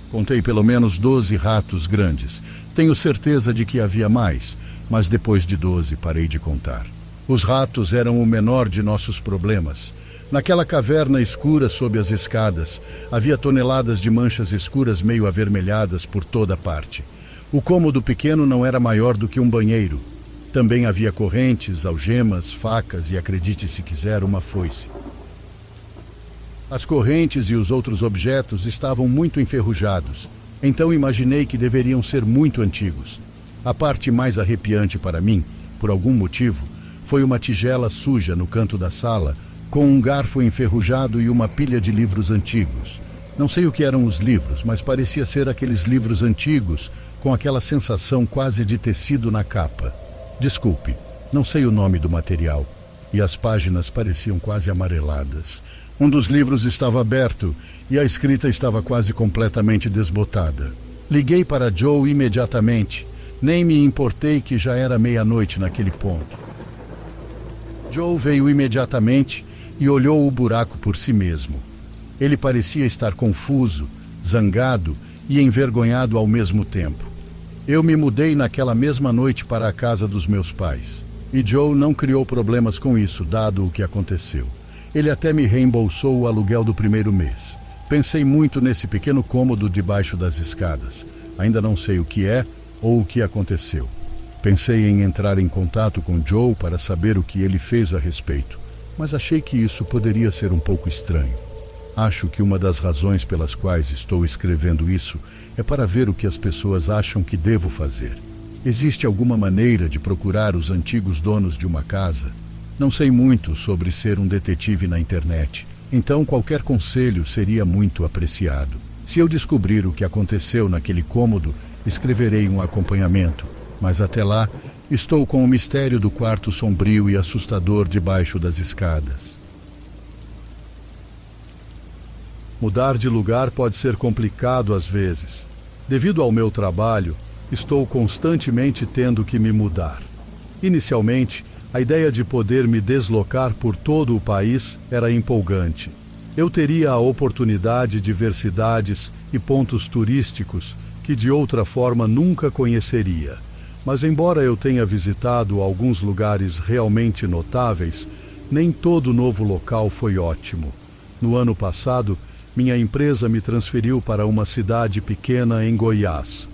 Contei pelo menos 12 ratos grandes. Tenho certeza de que havia mais, mas depois de 12 parei de contar. Os ratos eram o menor de nossos problemas. Naquela caverna escura sob as escadas, havia toneladas de manchas escuras meio avermelhadas por toda parte. O cômodo pequeno não era maior do que um banheiro. Também havia correntes, algemas, facas e, acredite se quiser, uma foice. As correntes e os outros objetos estavam muito enferrujados, então imaginei que deveriam ser muito antigos. A parte mais arrepiante para mim, por algum motivo, foi uma tigela suja no canto da sala, com um garfo enferrujado e uma pilha de livros antigos. Não sei o que eram os livros, mas parecia ser aqueles livros antigos, com aquela sensação quase de tecido na capa. Desculpe, não sei o nome do material, e as páginas pareciam quase amareladas. Um dos livros estava aberto e a escrita estava quase completamente desbotada. Liguei para Joe imediatamente, nem me importei que já era meia-noite naquele ponto. Joe veio imediatamente e olhou o buraco por si mesmo. Ele parecia estar confuso, zangado e envergonhado ao mesmo tempo. Eu me mudei naquela mesma noite para a casa dos meus pais. E Joe não criou problemas com isso, dado o que aconteceu. Ele até me reembolsou o aluguel do primeiro mês. Pensei muito nesse pequeno cômodo debaixo das escadas. Ainda não sei o que é ou o que aconteceu. Pensei em entrar em contato com Joe para saber o que ele fez a respeito, mas achei que isso poderia ser um pouco estranho. Acho que uma das razões pelas quais estou escrevendo isso é para ver o que as pessoas acham que devo fazer. Existe alguma maneira de procurar os antigos donos de uma casa? Não sei muito sobre ser um detetive na internet, então qualquer conselho seria muito apreciado. Se eu descobrir o que aconteceu naquele cômodo, escreverei um acompanhamento, mas até lá, estou com o mistério do quarto sombrio e assustador debaixo das escadas. Mudar de lugar pode ser complicado às vezes. Devido ao meu trabalho, estou constantemente tendo que me mudar. Inicialmente, a ideia de poder me deslocar por todo o país era empolgante. Eu teria a oportunidade de ver cidades e pontos turísticos que de outra forma nunca conheceria. Mas embora eu tenha visitado alguns lugares realmente notáveis, nem todo novo local foi ótimo. No ano passado, minha empresa me transferiu para uma cidade pequena em Goiás.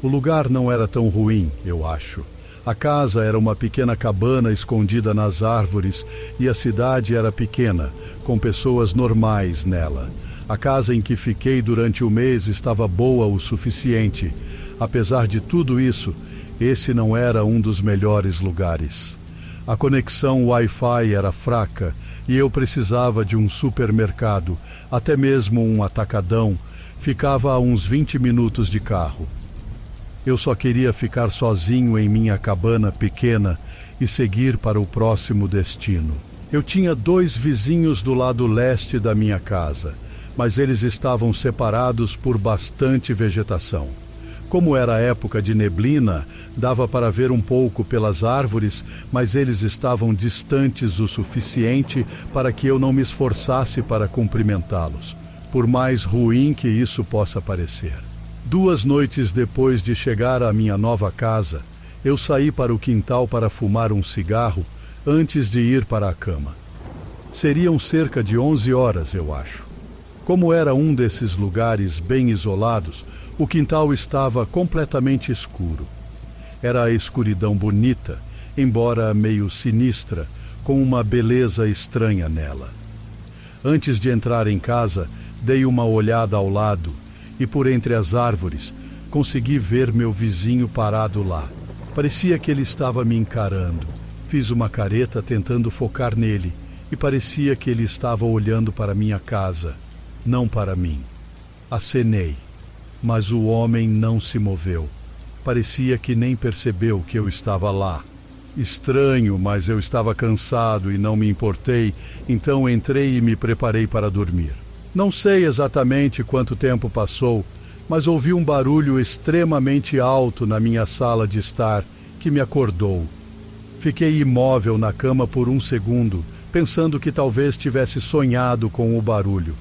O lugar não era tão ruim, eu acho. A casa era uma pequena cabana escondida nas árvores e a cidade era pequena, com pessoas normais nela. A casa em que fiquei durante o mês estava boa o suficiente. Apesar de tudo isso, esse não era um dos melhores lugares. A conexão Wi-Fi era fraca e eu precisava de um supermercado, até mesmo um atacadão. Ficava a uns 20 minutos de carro. Eu só queria ficar sozinho em minha cabana pequena e seguir para o próximo destino. Eu tinha 2 vizinhos do lado leste da minha casa, mas eles estavam separados por bastante vegetação. Como era época de neblina, dava para ver um pouco pelas árvores, mas eles estavam distantes o suficiente para que eu não me esforçasse para cumprimentá-los, por mais ruim que isso possa parecer. 2 noites depois de chegar à minha nova casa, eu saí para o quintal para fumar um cigarro antes de ir para a cama. Seriam cerca de 11 horas, eu acho. Como era um desses lugares bem isolados, o quintal estava completamente escuro. Era a escuridão bonita, embora meio sinistra, com uma beleza estranha nela. Antes de entrar em casa, dei uma olhada ao lado e por entre as árvores consegui ver meu vizinho parado lá. Parecia que ele estava me encarando. Fiz uma careta tentando focar nele e parecia que ele estava olhando para minha casa, não para mim. Acenei, mas o homem não se moveu. Parecia que nem percebeu que eu estava lá. Estranho, mas eu estava cansado e não me importei, então entrei e me preparei para dormir. Não sei exatamente quanto tempo passou, mas ouvi um barulho extremamente alto na minha sala de estar, que me acordou. Fiquei imóvel na cama por um segundo, pensando que talvez tivesse sonhado com o barulho.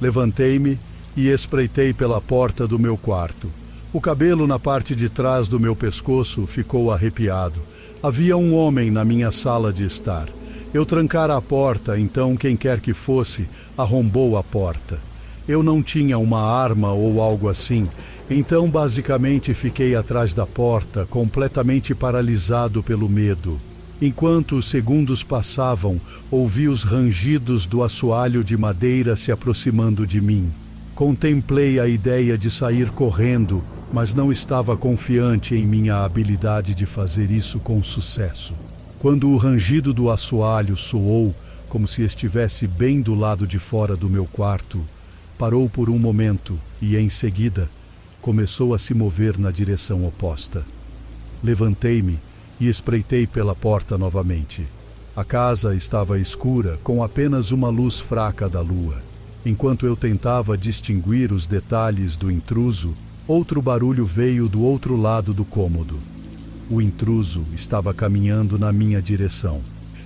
Levantei-me e espreitei pela porta do meu quarto. O cabelo na parte de trás do meu pescoço ficou arrepiado. Havia um homem na minha sala de estar. Eu trancara a porta, então quem quer que fosse, arrombou a porta. Eu não tinha uma arma ou algo assim, então basicamente fiquei atrás da porta, completamente paralisado pelo medo. Enquanto os segundos passavam, ouvi os rangidos do assoalho de madeira se aproximando de mim. Contemplei a ideia de sair correndo, mas não estava confiante em minha habilidade de fazer isso com sucesso. Quando o rangido do assoalho soou, como se estivesse bem do lado de fora do meu quarto, parou por um momento e, em seguida, começou a se mover na direção oposta. Levantei-me e espreitei pela porta novamente. A casa estava escura, com apenas uma luz fraca da lua. Enquanto eu tentava distinguir os detalhes do intruso, outro barulho veio do outro lado do cômodo. O intruso estava caminhando na minha direção.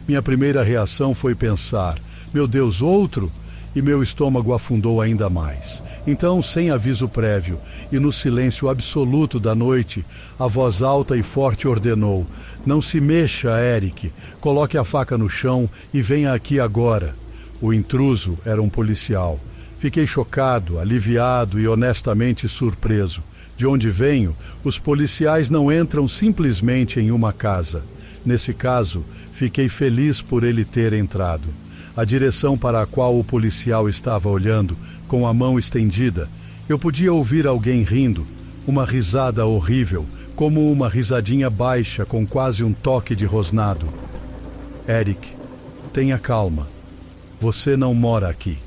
Minha primeira reação foi pensar, meu Deus, outro? E meu estômago afundou ainda mais. Então, sem aviso prévio e no silêncio absoluto da noite, a voz alta e forte ordenou, não se mexa, Eric, coloque a faca no chão e venha aqui agora. O intruso era um policial. Fiquei chocado, aliviado e honestamente surpreso. De onde venho, os policiais não entram simplesmente em uma casa. Nesse caso, fiquei feliz por ele ter entrado. A direção para a qual o policial estava olhando, com a mão estendida, eu podia ouvir alguém rindo, uma risada horrível, como uma risadinha baixa com quase um toque de rosnado. Eric, tenha calma. Você não mora aqui.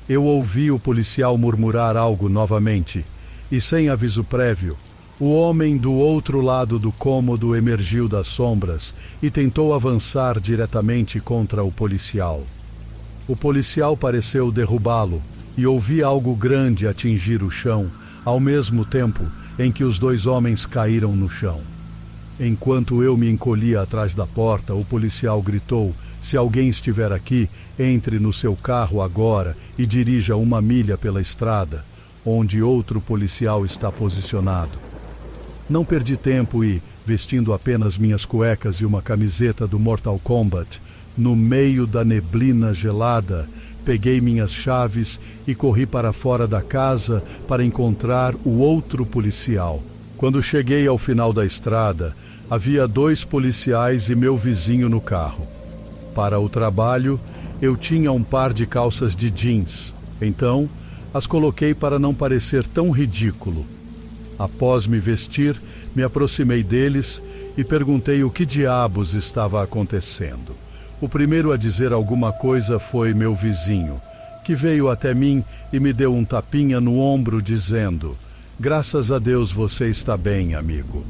Eu ouvi o policial murmurar algo novamente, e sem aviso prévio, o homem do outro lado do cômodo emergiu das sombras e tentou avançar diretamente contra o policial. O policial pareceu derrubá-lo e ouvi algo grande atingir o chão, ao mesmo tempo em que os dois homens caíram no chão. Enquanto eu me encolhia atrás da porta, o policial gritou: "Se alguém estiver aqui, entre no seu carro agora e dirija 1 milha pela estrada, onde outro policial está posicionado." Não perdi tempo e, vestindo apenas minhas cuecas e uma camiseta do Mortal Kombat, no meio da neblina gelada, peguei minhas chaves e corri para fora da casa para encontrar o outro policial. Quando cheguei ao final da estrada, havia 2 policiais e meu vizinho no carro. Para o trabalho, eu tinha um par de calças de jeans, então as coloquei para não parecer tão ridículo. Após me vestir, me aproximei deles e perguntei o que diabos estava acontecendo. O primeiro a dizer alguma coisa foi meu vizinho, que veio até mim e me deu um tapinha no ombro dizendo: "Graças a Deus você está bem, amigo."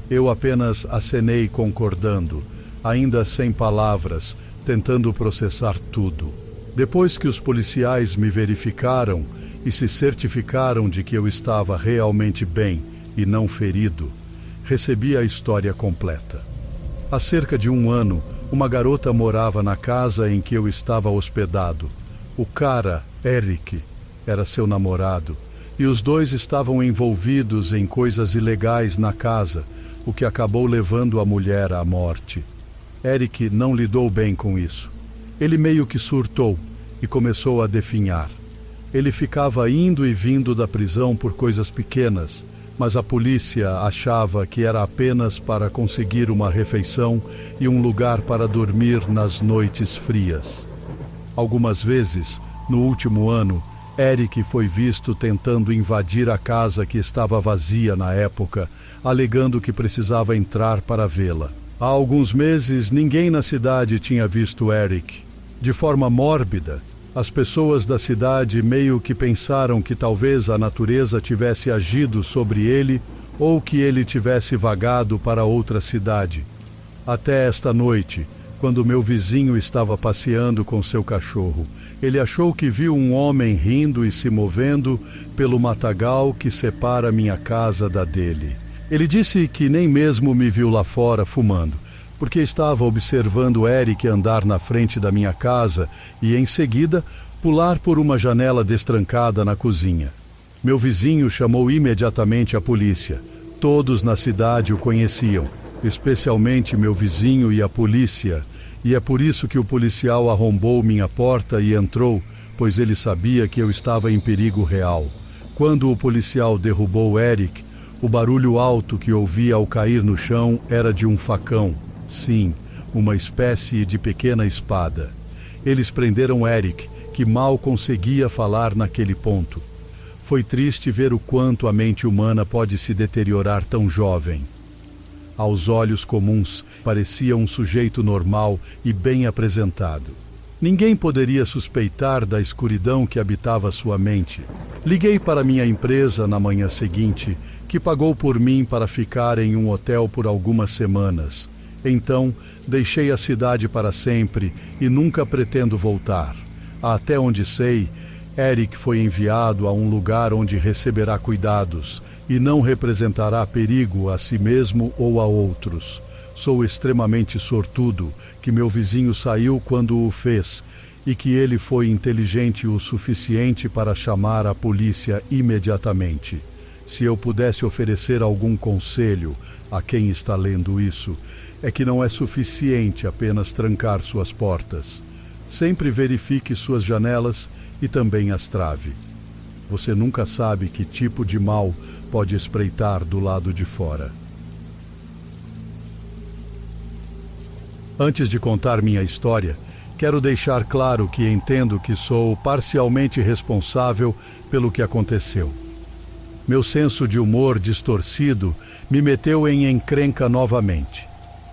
Eu apenas acenei concordando, ainda sem palavras, tentando processar tudo. Depois que os policiais me verificaram e se certificaram de que eu estava realmente bem e não ferido, recebi a história completa. Há cerca de 1 ano, uma garota morava na casa em que eu estava hospedado. O cara, Eric, era seu namorado, e os dois estavam envolvidos em coisas ilegais na casa, o que acabou levando a mulher à morte. Eric não lidou bem com isso. Ele meio que surtou e começou a definhar. Ele ficava indo e vindo da prisão por coisas pequenas, mas a polícia achava que era apenas para conseguir uma refeição e um lugar para dormir nas noites frias. Algumas vezes, no último ano, Eric foi visto tentando invadir a casa que estava vazia na época, alegando que precisava entrar para vê-la. Há alguns meses, ninguém na cidade tinha visto Eric. De forma mórbida, as pessoas da cidade meio que pensaram que talvez a natureza tivesse agido sobre ele ou que ele tivesse vagado para outra cidade. Até esta noite, quando meu vizinho estava passeando com seu cachorro, ele achou que viu um homem rindo e se movendo pelo matagal que separa minha casa da dele. Ele disse que nem mesmo me viu lá fora fumando, porque estava observando Eric andar na frente da minha casa e, em seguida, pular por uma janela destrancada na cozinha. Meu vizinho chamou imediatamente a polícia. Todos na cidade o conheciam, especialmente meu vizinho e a polícia, e é por isso que o policial arrombou minha porta e entrou, pois ele sabia que eu estava em perigo real. Quando o policial derrubou Eric, o barulho alto que ouvi ao cair no chão era de um facão. Sim, uma espécie de pequena espada. Eles prenderam Eric, que mal conseguia falar naquele ponto. Foi triste ver o quanto a mente humana pode se deteriorar tão jovem. Aos olhos comuns, parecia um sujeito normal e bem apresentado. Ninguém poderia suspeitar da escuridão que habitava sua mente. Liguei para minha empresa na manhã seguinte, que pagou por mim para ficar em um hotel por algumas semanas. Então, deixei a cidade para sempre e nunca pretendo voltar. Até onde sei, Eric foi enviado a um lugar onde receberá cuidados e não representará perigo a si mesmo ou a outros. Sou extremamente sortudo que meu vizinho saiu quando o fez e que ele foi inteligente o suficiente para chamar a polícia imediatamente. Se eu pudesse oferecer algum conselho a quem está lendo isso, é que não é suficiente apenas trancar suas portas. Sempre verifique suas janelas e também as trave. Você nunca sabe que tipo de mal pode espreitar do lado de fora. Antes de contar minha história, quero deixar claro que entendo que sou parcialmente responsável pelo que aconteceu. Meu senso de humor distorcido me meteu em encrenca novamente.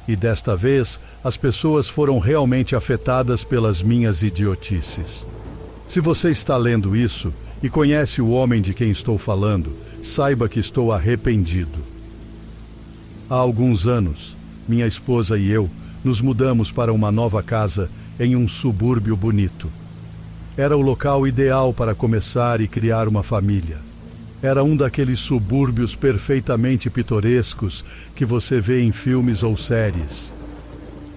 E desta vez, as pessoas foram realmente afetadas pelas minhas idiotices. Se você está lendo isso e conhece o homem de quem estou falando, saiba que estou arrependido. Há alguns anos, minha esposa e eu nos mudamos para uma nova casa em um subúrbio bonito. Era o local ideal para começar e criar uma família. Era um daqueles subúrbios perfeitamente pitorescos que você vê em filmes ou séries.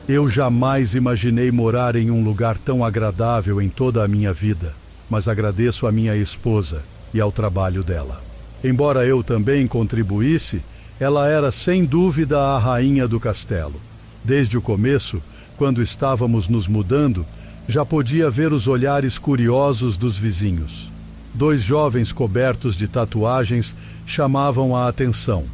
Eu jamais imaginei morar em um lugar tão agradável em toda a minha vida, mas agradeço à minha esposa e ao trabalho dela. Embora eu também contribuísse, ela era sem dúvida a rainha do castelo. Desde o começo, quando estávamos nos mudando, já podia ver os olhares curiosos dos vizinhos. 2 jovens cobertos de tatuagens chamavam a atenção,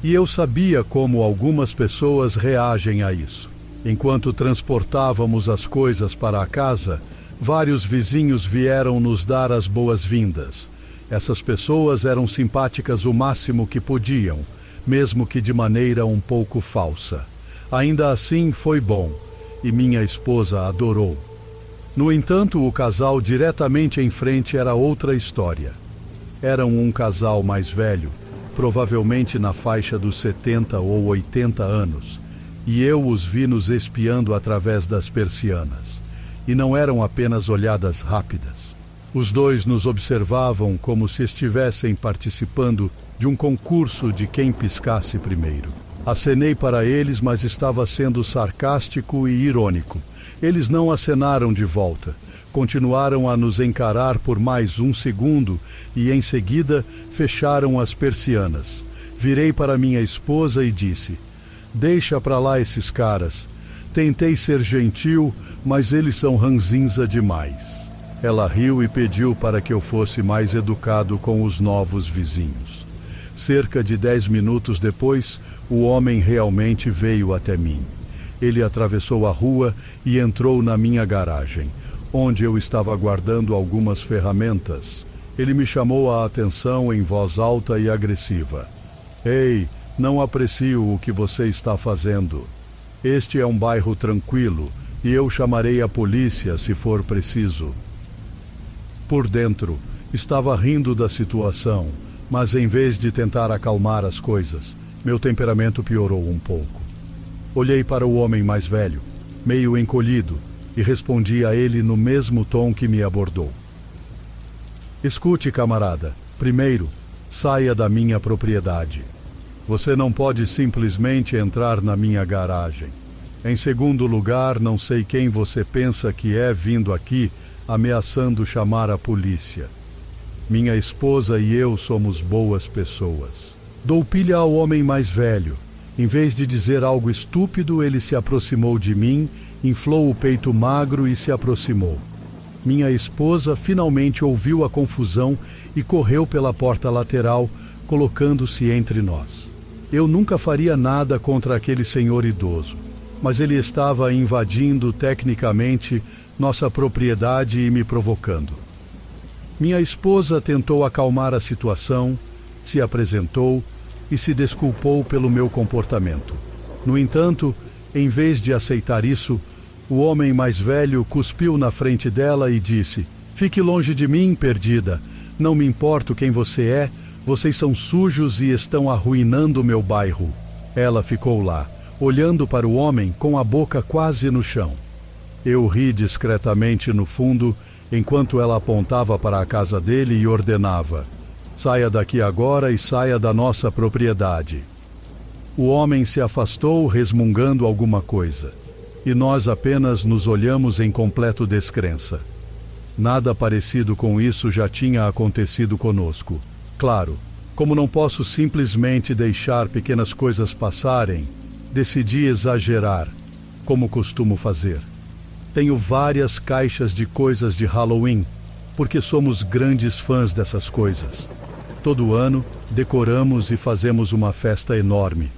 e eu sabia como algumas pessoas reagem a isso. Enquanto transportávamos as coisas para a casa, vários vizinhos vieram nos dar as boas-vindas. Essas pessoas eram simpáticas o máximo que podiam, mesmo que de maneira um pouco falsa. Ainda assim foi bom, e minha esposa adorou. No entanto, o casal diretamente em frente era outra história. Eram um casal mais velho, provavelmente na faixa dos 70 ou 80 anos, e eu os vi nos espiando através das persianas. E não eram apenas olhadas rápidas. Os 2 nos observavam como se estivessem participando de um concurso de quem piscasse primeiro. Acenei para eles, mas estava sendo sarcástico e irônico. Eles não acenaram de volta. Continuaram a nos encarar por mais 1 segundo e, em seguida, fecharam as persianas. Virei para minha esposa e disse: "Deixa para lá esses caras. Tentei ser gentil, mas eles são ranzinza demais." Ela riu e pediu para que eu fosse mais educado com os novos vizinhos. Cerca de 10 minutos depois, o homem realmente veio até mim. Ele atravessou a rua e entrou na minha garagem, onde eu estava guardando algumas ferramentas. Ele me chamou a atenção em voz alta e agressiva. "Ei, não aprecio o que você está fazendo. Este é um bairro tranquilo e eu chamarei a polícia se for preciso." Por dentro, estava rindo da situação, mas em vez de tentar acalmar as coisas, meu temperamento piorou um pouco. Olhei para o homem mais velho, meio encolhido, e respondi a ele no mesmo tom que me abordou. "Escute, camarada. Primeiro, saia da minha propriedade. Você não pode simplesmente entrar na minha garagem. Em segundo lugar, não sei quem você pensa que é vindo aqui ameaçando chamar a polícia. Minha esposa e eu somos boas pessoas." Dou pilha ao homem mais velho. Em vez de dizer algo estúpido, ele se aproximou de mim, inflou o peito magro e se aproximou. Minha esposa finalmente ouviu a confusão e correu pela porta lateral, colocando-se entre nós. Eu nunca faria nada contra aquele senhor idoso, mas ele estava invadindo tecnicamente nossa propriedade e me provocando. Minha esposa tentou acalmar a situação, se apresentou e se desculpou pelo meu comportamento. No entanto, em vez de aceitar isso, o homem mais velho cuspiu na frente dela e disse: "Fique longe de mim, perdida. Não me importo quem você é, vocês são sujos e estão arruinando meu bairro." Ela ficou lá, olhando para o homem com a boca quase no chão. Eu ri discretamente no fundo, enquanto ela apontava para a casa dele e ordenava: "Saia daqui agora e saia da nossa propriedade." O homem se afastou, resmungando alguma coisa, e nós apenas nos olhamos em completo descrença. Nada parecido com isso já tinha acontecido conosco. Claro, como não posso simplesmente deixar pequenas coisas passarem, decidi exagerar, como costumo fazer. Tenho várias caixas de coisas de Halloween, porque somos grandes fãs dessas coisas. Todo ano, decoramos e fazemos uma festa enorme.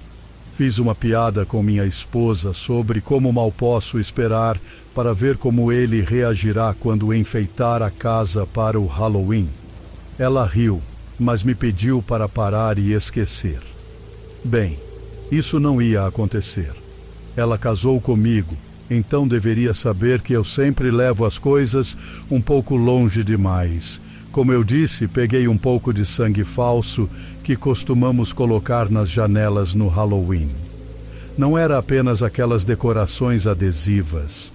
Fiz uma piada com minha esposa sobre como mal posso esperar para ver como ele reagirá quando enfeitar a casa para o Halloween. Ela riu, mas me pediu para parar e esquecer. Bem, isso não ia acontecer. Ela casou comigo, então deveria saber que eu sempre levo as coisas um pouco longe demais. Como eu disse, peguei um pouco de sangue falso que costumamos colocar nas janelas no Halloween. Não era apenas aquelas decorações adesivas.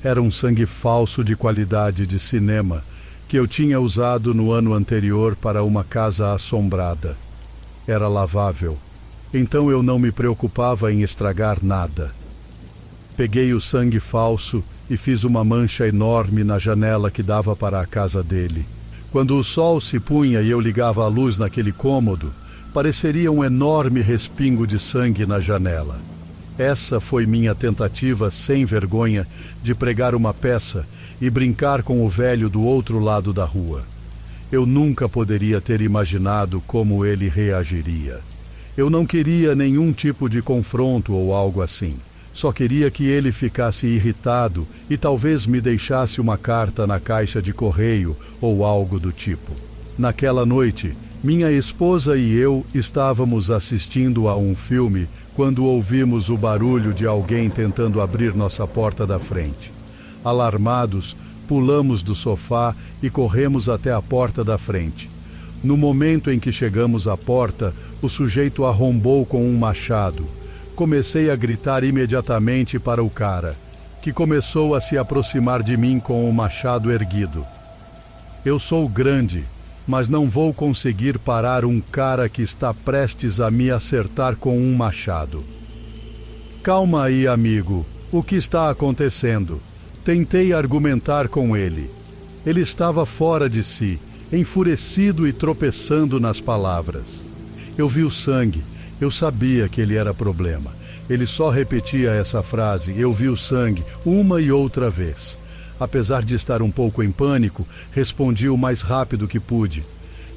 Era um sangue falso de qualidade de cinema que eu tinha usado no ano anterior para uma casa assombrada. Era lavável, então eu não me preocupava em estragar nada. Peguei o sangue falso e fiz uma mancha enorme na janela que dava para a casa dele. Quando o sol se punha e eu ligava a luz naquele cômodo, pareceria um enorme respingo de sangue na janela. Essa foi minha tentativa sem vergonha de pregar uma peça e brincar com o velho do outro lado da rua. Eu nunca poderia ter imaginado como ele reagiria. Eu não queria nenhum tipo de confronto ou algo assim. Só queria que ele ficasse irritado e talvez me deixasse uma carta na caixa de correio ou algo do tipo. Naquela noite, minha esposa e eu estávamos assistindo a um filme quando ouvimos o barulho de alguém tentando abrir nossa porta da frente. Alarmados, pulamos do sofá e corremos até a porta da frente. No momento em que chegamos à porta, o sujeito arrombou com um machado. Comecei a gritar imediatamente para o cara, que começou a se aproximar de mim com o machado erguido. Eu sou grande, mas não vou conseguir parar um cara que está prestes a me acertar com um machado. Calma aí, amigo. O que está acontecendo? Tentei argumentar com ele. Ele estava fora de si, enfurecido e tropeçando nas palavras. Eu vi o sangue. Eu sabia que ele era problema. Ele só repetia essa frase, eu vi o sangue, uma e outra vez. Apesar de estar um pouco em pânico, respondi o mais rápido que pude.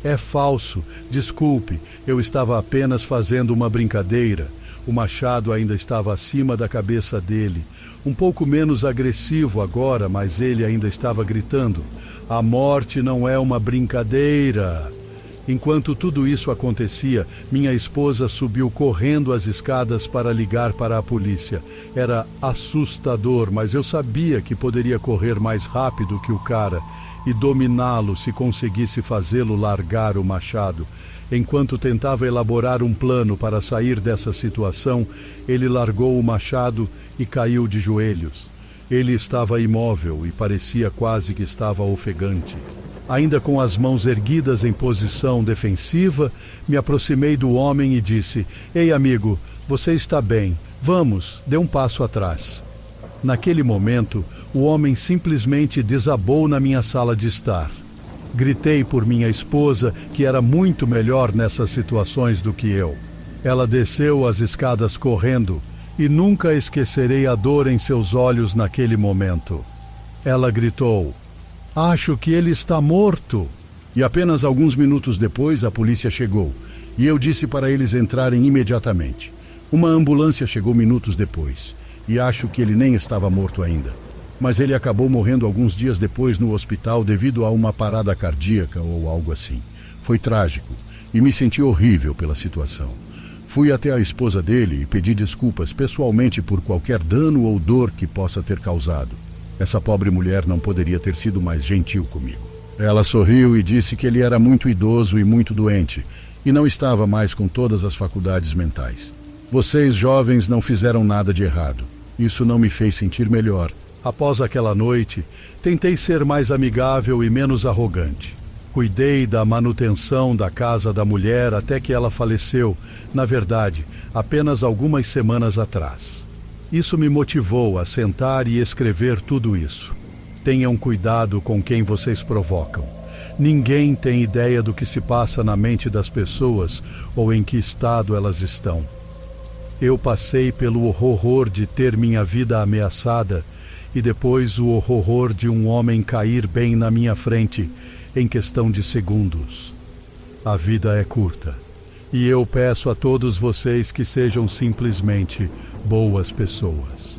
É falso, desculpe, eu estava apenas fazendo uma brincadeira. O machado ainda estava acima da cabeça dele. Um pouco menos agressivo agora, mas ele ainda estava gritando. A morte não é uma brincadeira. Enquanto tudo isso acontecia, minha esposa subiu correndo as escadas para ligar para a polícia. Era assustador, mas eu sabia que poderia correr mais rápido que o cara e dominá-lo se conseguisse fazê-lo largar o machado. Enquanto tentava elaborar um plano para sair dessa situação, ele largou o machado e caiu de joelhos. Ele estava imóvel e parecia quase que estava ofegante. Ainda com as mãos erguidas em posição defensiva, me aproximei do homem e disse: Ei, amigo, você está bem. Vamos, dê um passo atrás. Naquele momento, o homem simplesmente desabou na minha sala de estar. Gritei por minha esposa, que era muito melhor nessas situações do que eu. Ela desceu as escadas correndo e nunca esquecerei a dor em seus olhos naquele momento. Ela gritou: Acho que ele está morto. E apenas alguns minutos depois a polícia chegou, e eu disse para eles entrarem imediatamente. Uma ambulância chegou minutos depois, e acho que ele nem estava morto ainda. Mas ele acabou morrendo alguns dias depois no hospital devido a uma parada cardíaca ou algo assim. Foi trágico, e me senti horrível pela situação. Fui até a esposa dele e pedi desculpas pessoalmente por qualquer dano ou dor que possa ter causado. Essa pobre mulher não poderia ter sido mais gentil comigo. Ela sorriu e disse que ele era muito idoso e muito doente, e não estava mais com todas as faculdades mentais. Vocês, jovens, não fizeram nada de errado. Isso não me fez sentir melhor. Após aquela noite, tentei ser mais amigável e menos arrogante. Cuidei da manutenção da casa da mulher até que ela faleceu, na verdade, apenas algumas semanas atrás. Isso me motivou a sentar e escrever tudo isso. Tenham cuidado com quem vocês provocam. Ninguém tem ideia do que se passa na mente das pessoas ou em que estado elas estão. Eu passei pelo horror de ter minha vida ameaçada e depois o horror de um homem cair bem na minha frente em questão de segundos. A vida é curta, e eu peço a todos vocês que sejam simplesmente boas pessoas.